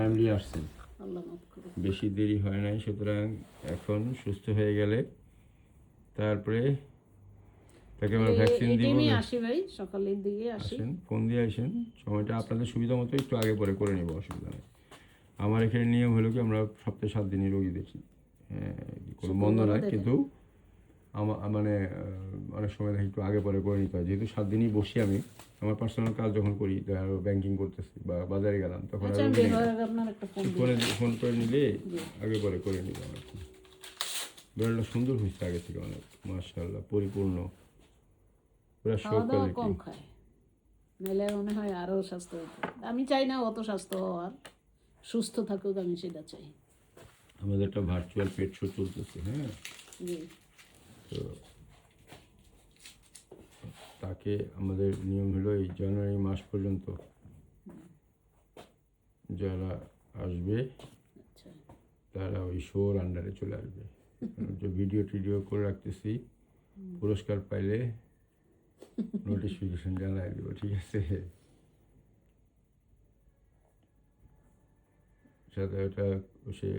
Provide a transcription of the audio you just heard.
Timely আসছেন, আল্লাহ মাফ করুন। বেশি দেরি হয় নাই। সুতরাং এখন সুস্থ হয়ে গেলে তারপরে তাকে আমরা ভ্যাকসিন এই দিব। টাইমে আসি ভাই, সকালের দিকে আসি। আসেন, ফোন দিয়ে আসেন, সময়টা আপনাদের সুবিধা মতো একটু আগে পরে করে নেবো, অসুবিধা নেই। আমার এখানে নিয়ম হলো কি, আমরা সপ্তাহে 7 দিনই রোগী দেখি, কোনো বন্ধ শুক্রবারও নয়, দেখেন? কিন্তু মানে অনেক সময় দেখি একটু আগে পরে করে নিতে হয়, যেহেতু 7 দিনই বসি আমি। আমার পার্সোনাল কাজ যখন করি, ব্যাংকিং করতেছি বা বাজারে গেলাম, তখন আর আচ্ছা, আমি রোগী বের নেই না। হওয়ার আগে আপনার একটা ফোন দিই। ফোন করে নিলে আগে পরে করে নিলাম আর কি। বেড়াটা সুন্দর হয়েছে আগে থেকে অনেক, মাশাআল্লাহ, পরিপূর্ণ, পুরো শো খাওয়া দাওয়া কোয়ালিটি। কম খায়, নাহলে মনে হয় আরও স্বাস্থ্য হতো। আমি চাই না অত স্বাস্থ্য হওয়ার, সুস্থ থাকুক, আমি সেটা চাই। আমাদের একটা ভার্চুয়াল পেট শো চলতেছে, হ্যাঁ। জি। তো তাকে আমাদের নিয়ম হলো এই জানুয়ারি মাস পর্যন্ত যারা আসবে আচ্ছা। তারা ওই শোর আন্ডারে চলে আসবে। যে ভিডিও টিডিও করে রাখতেছি, পুরস্কার পাইলে নোটিফিকেশন জানাই দেবো, ঠিক আছে। সাথে ওটা সে